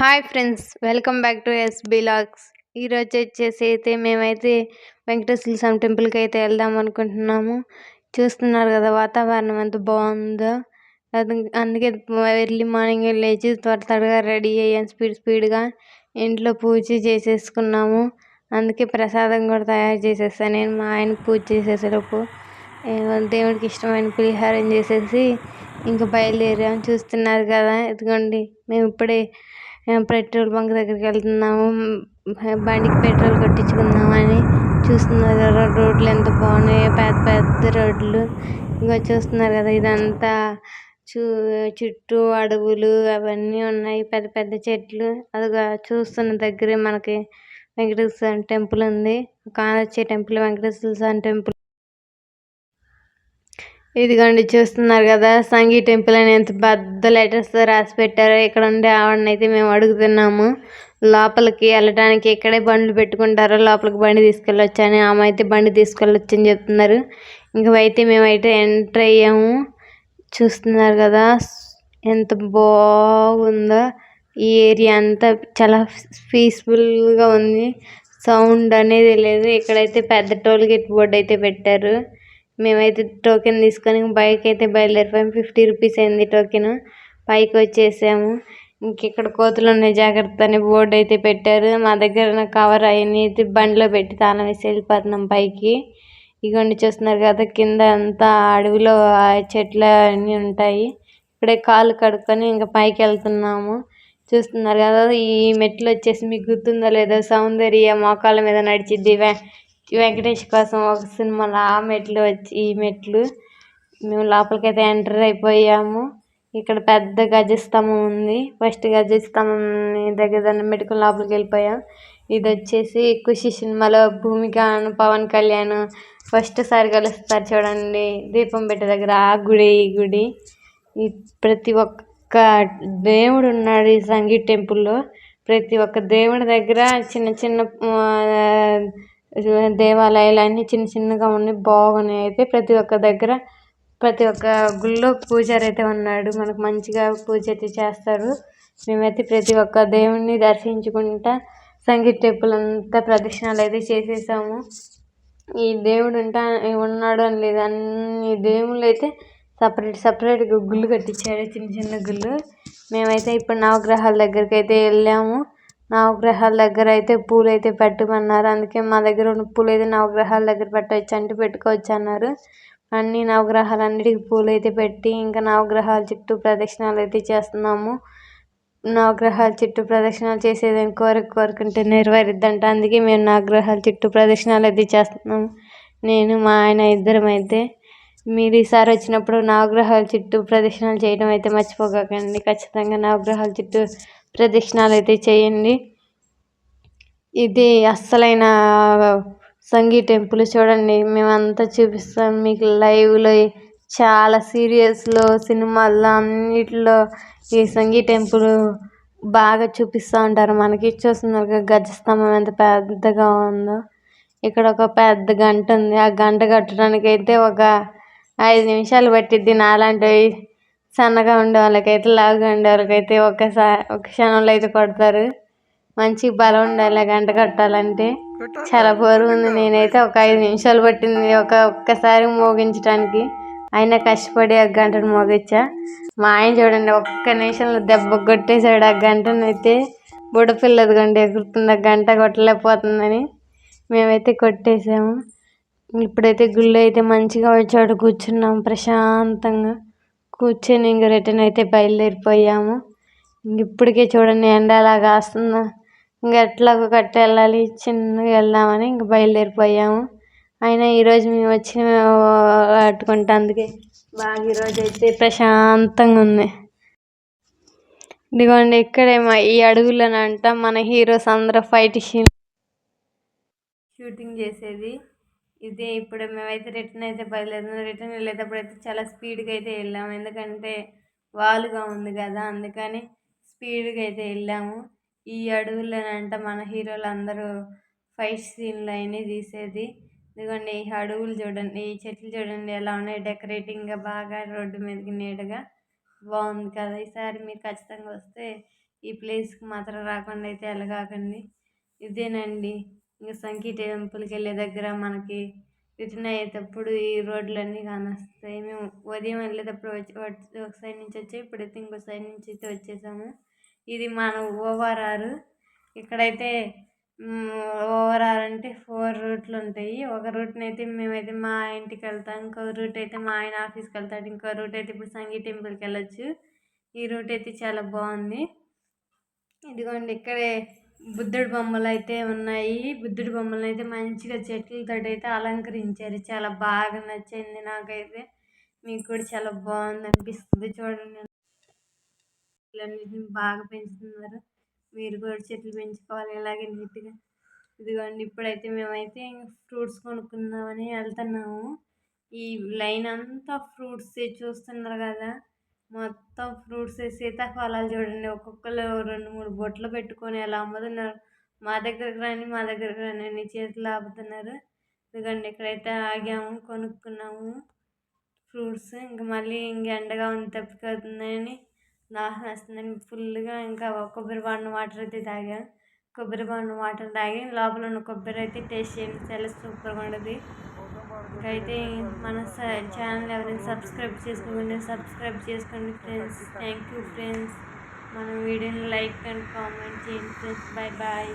Hi friends, welcome back to SB logs. ఈరోజు వచ్చేసి అయితే మేమైతే వెంకటేశ్వర స్వామి టెంపుల్కి అయితే వెళ్దాం అనుకుంటున్నాము. చూస్తున్నారు కదా వాతావరణం ఎంత బాగుందో. అందుకే ఎర్లీ మార్నింగ్ లేచి త్వరగా రెడీ అయ్యాను, స్పీడ్గా ఇంట్లో పూజ చేసేసుకున్నాము. అందుకే ప్రసాదం కూడా తయారు చేసేసాను. నేను మా ఆయనకు పూజ చేసేసేలోపు దేవుడికి ఇష్టమైన పులిహారం చేసేసి ఇంకా బయలుదేరాము. చూస్తున్నారు కదా, ఇదిగోండి మేము ఇప్పుడే పెట్రోల్ బంక్ దగ్గరికి వెళ్తున్నాము. బండికి పెట్రోల్ కొట్టించుకుందామని. చూస్తున్నారు కదా రోడ్లు ఎంత బాగున్నాయో, పెద్ద పెద్ద రోడ్లు. ఇంకా చూస్తున్నారు కదా, ఇదంతా చుట్టూ అడవులు అవన్నీ ఉన్నాయి, పెద్ద పెద్ద చెట్లు. అదిగా చూస్తున్న దగ్గరే మనకి వెంకటేశ్వర స్వామి టెంపుల్ ఉంది. కానొచ్చే టెంపుల్ వెంకటేశ్వర స్వామి టెంపుల్. ఇదిగోండి చూస్తున్నారు కదా, సంగీ టెంపుల్ అని ఎంత పెద్ద లెటర్స్తో రాసి పెట్టారో. ఇక్కడ ఉండే ఆవిడనైతే మేము అడుగుతున్నాము లోపలికి వెళ్ళడానికి ఇక్కడే బండ్లు పెట్టుకుంటారో లోపలికి బండి తీసుకెళ్ళొచ్చు అని. ఆమె అయితే బండి తీసుకెళ్ళొచ్చు అని చెప్తున్నారు. ఇంకైతే మేమైతే ఎంటర్ అయ్యాము. చూస్తున్నారు కదా ఎంత బాగుందో. ఈ ఏరియా అంతా చాలా పీస్ఫుల్గా ఉంది, సౌండ్ అనేది లేదు. ఇక్కడైతే పెద్ద టోల్ గేట్ బోర్డు అయితే పెట్టారు. మేమైతే టోకెన్ తీసుకొని బైక్ అయితే బయలుదేరిపోయాము. 50 రూపీస్ అయింది టోకెన్. పైకి వచ్చేసాము. ఇక్కడ కోతులు ఉన్నాయి జాగ్రత్త అని బోర్డు అయితే పెట్టారు. మా దగ్గర కవర్ అవన్నీ అయితే బండిలో పెట్టి తాళం వేసి వెళ్ళిపోతున్నాం పైకి. ఇగోండి చూస్తున్నారు కదా, కింద అంతా అడవిలో చెట్లు అన్నీ ఉంటాయి. ఇక్కడే కాళ్ళు కడుక్కొని ఇంకా పైకి వెళ్తున్నాము. చూస్తున్నారు కదా, ఈ మెట్లు వచ్చేసి మీకు గుర్తుందో లేదో, సౌందర్య మోకాళ్ళ మీద నడిచిద్ది వెంకటేష్ కోసం ఒక సినిమాలో ఆ మెట్లు వచ్చి ఈ మెట్లు. మేము లోపలికైతే ఎంటర్ అయిపోయాము. ఇక్కడ పెద్ద గజస్తంభం ఉంది. ఫస్ట్ గజస్తంభం దగ్గర దండం పెట్టుకుని లోపలికి వెళ్ళిపోయాం. ఇది వచ్చేసి ఖుషి సినిమాలో భూమిక పవన్ కళ్యాణ్ ఫస్ట్ సారి కలుస్తారు చూడండి, దీపం పెట్టే దగ్గర ఆ గుడి. ఈ గుడి ప్రతి ఒక్క దేవుడు ఉన్నాడు ఈ సంగీ టెంపుల్లో. ప్రతి ఒక్క దేవుడి దగ్గర చిన్న చిన్న దేవాలయాలు అన్నీ చిన్న చిన్నగా ఉన్నాయి, బాగున్నాయి. అయితే ప్రతి ఒక్క దగ్గర ప్రతి ఒక్క గుళ్ళో పూజారి అయితే ఉన్నాడు, మనకు మంచిగా పూజ అయితే చేస్తారు. మేమైతే ప్రతి ఒక్క దేవుణ్ణి దర్శించుకుంటా సంగీత్ టెంపుల్ అంతా ప్రదక్షిణాలు అయితే చేసేసాము. ఈ దేవుడు ఉన్నాడు అని లేదు, అన్ని దేవుళ్ళు అయితే సపరేట్గా గుళ్ళు కట్టించారు, చిన్న చిన్న గుళ్ళు. మేమైతే ఇప్పుడు నవగ్రహాల దగ్గరికి అయితే వెళ్ళాము. నవగ్రహాల దగ్గర అయితే పూలు అయితే పెట్టమన్నారు. అందుకే మా దగ్గర ఉన్న పూలు అయితే నవగ్రహాల దగ్గర పెట్టవచ్చు అంటే పెట్టుకోవచ్చు అన్నారు. అన్ని నవగ్రహాలన్నిటికీ పూలు అయితే పెట్టి ఇంకా నవగ్రహాల చుట్టూ ప్రదక్షిణాలు అయితే చేస్తున్నాము. నవగ్రహాల చుట్టూ ప్రదక్షిణాలు చేసేదని కోరుకుంటే నెరవేరుద్దంట. అందుకే మేము నవగ్రహాల చుట్టూ ప్రదక్షిణాలు అయితే చేస్తున్నాము. నేను మా ఆయన ఇద్దరం అయితే. మీరు ఈసారి వచ్చినప్పుడు నవగ్రహాల చుట్టూ ప్రదక్షిణాలు చేయడం అయితే మర్చిపోకండి. ఖచ్చితంగా నవగ్రహాల చుట్టూ ప్రదక్షిణాలు అయితే చేయండి. ఇది అస్సలైన సంగీ టెంపుల్ చూడండి, మేమంతా చూపిస్తాం మీకు లైవ్లో. చాలా సీరియల్స్లో సినిమాల్లో అన్నిటిలో ఈ సంగీ టెంపుల్ బాగా చూపిస్తూ ఉంటారు మనకి. చూస్తున్నారు గజస్తంభం ఎంత పెద్దగా ఉందో. ఇక్కడ ఒక పెద్ద గంట ఉంది. ఆ గంట కట్టడానికి అయితే ఒక 5 నిమిషాలు పట్టిద్ది. నాలాంటి సన్నగా ఉండే వాళ్ళకైతే లావుగా ఉండే వాళ్ళకైతే ఒక క్షణంలో అయితే కొడతారు. మంచి బలం ఉండాలి గంట కట్టాలంటే. చాలా బరువు ఉంది. నేనైతే ఒక 5 నిమిషాలు పట్టింది ఒక్కసారి మోగించడానికి. అయినా కష్టపడి ఆ గంటను మోగించా. మా ఆయన చూడండి ఒక్క నిమిషంలో దెబ్బ కొట్టేశాడు ఆ గంటనైతే. బుడపిల్లది గంట ఎగురుతుంది, ఆ గంట కొట్టలేకపోతుందని మేమైతే కొట్టేసాము. ఇప్పుడైతే గుళ్ళు అయితే మంచిగా వచ్చాడు కూర్చున్నాం ప్రశాంతంగా. కూర్చొని ఇంక రిటర్న్ అయితే బయలుదేరిపోయాము. ఇప్పటికే చూడండి ఎండ అలా కాస్తుందా. ఇంకా ఎట్లాగో కట్టి వెళ్ళాలి, చిన్నగా వెళ్దామని ఇంక బయలుదేరిపోయాము. అయినా ఈరోజు మేము వచ్చిన పట్టుకుంటా, అందుకే బాగా ఈరోజు అయితే ప్రశాంతంగా ఉంది. ఇదిగోండి ఇక్కడే ఈ అడవులనంట మన హీరోస్ అందరూ ఫైట్ షూటింగ్ చేసేది ఇదే. ఇప్పుడు మేమైతే రిటర్న్ అయితే బయలుదేరాము. రిటర్న్ వెళ్ళేటప్పుడు అయితే చాలా స్పీడ్గా అయితే వెళ్ళాము, ఎందుకంటే వాలుగా ఉంది కదా, అందుకని స్పీడ్గా అయితే వెళ్ళాము. ఈ అడవులనంట మన హీరోలు అందరూ ఫైట్ సీన్లు అవన్నీ తీసేది. ఇదిగోండి ఈ అడవులు చూడండి, ఈ చెట్లు చూడండి ఎలా ఉన్నాయి డెకరేటింగ్గా బాగా రోడ్డు మీదకి నీట్గా బాగుంది కదా. ఈసారి మీరు ఖచ్చితంగా వస్తే ఈ ప్లేస్కి మాత్రం రాకుండా అయితే వెళ్ళగాకండి. ఇదేనండి ఇంకా సంకీ టెంపుల్కి వెళ్ళే దగ్గర మనకి రిటర్న్ అయ్యేటప్పుడు ఈ రోడ్లన్నీ కానొస్తాయి. మేము ఉదయం వెళ్ళేటప్పుడు ఒక సైడ్ నుంచి వచ్చి ఇప్పుడైతే ఇంకో సైడ్ నుంచి అయితే వచ్చేసాము. ఇది మన ఓఆర్ఆర్. ఇక్కడైతే ఓఆర్ఆర్ అంటే 4 రూట్లు ఉంటాయి. ఒక రూట్ని అయితే మేమైతే మా ఇంటికి వెళ్తాం, ఇంకో రూట్ అయితే మా ఆయన ఆఫీస్కి వెళ్తాడు, ఇంకో రూట్ అయితే ఇప్పుడు సంగీ టెంపుల్కి వెళ్ళొచ్చు. ఈ రూట్ అయితే చాలా బాగుంది. ఇదిగోండి ఇక్కడే బుద్ధుడి బొమ్మలు అయితే ఉన్నాయి. బుద్ధుడి బొమ్మలు అయితే మంచిగా చెట్లతో అయితే అలంకరించారు. చాలా బాగా నచ్చింది నాకైతే. మీకు కూడా చాలా బాగుంది అనిపిస్తుంది. చూడండి చెట్లన్నిటిని బాగా పెంచుతున్నారు. మీరు కూడా చెట్లు పెంచుకోవాలి ఇలాగే నీట్గా. ఇదిగోండి ఇప్పుడైతే మేమైతే ఫ్రూట్స్ కొనుక్కుందామని వెళ్తున్నాము. ఈ లైన్ అంతా ఫ్రూట్స్ చూస్తున్నారు కదా, మొత్తం ఫ్రూట్స్. సీతాఫలాలు చూడండి, ఒక్కొక్కరు 2-3 బొట్లు పెట్టుకొని ఎలా అమ్ముతున్నారు. మా దగ్గరకు రండి అని చేతులు ఆపుతున్నారు. ఎందుకంటే ఇక్కడైతే ఆగాము, కొనుక్కున్నాము ఫ్రూట్స్. ఇంకా మళ్ళీ ఎండగా ఉంది, తప్పిపోతుందని దాహం వేస్తుందని ఫుల్గా ఇంకా కొబ్బరి బాండం వాటర్ అయితే తాగా. కొబ్బరి బాండం వాటర్ తాగి లోపల ఉన్న కొబ్బరి అయితే టేస్ట్ చేయండి, చాలా సూపర్గా ఉండదు. ఇంకైతే మన ఛానల్ ఎవరైనా సబ్స్క్రైబ్ చేసుకోండి ఫ్రెండ్స్. Thank you friends. మన వీడియోని లైక్ అండ్ కామెంట్ చేయండి ఫ్రెండ్స్. బాయ్.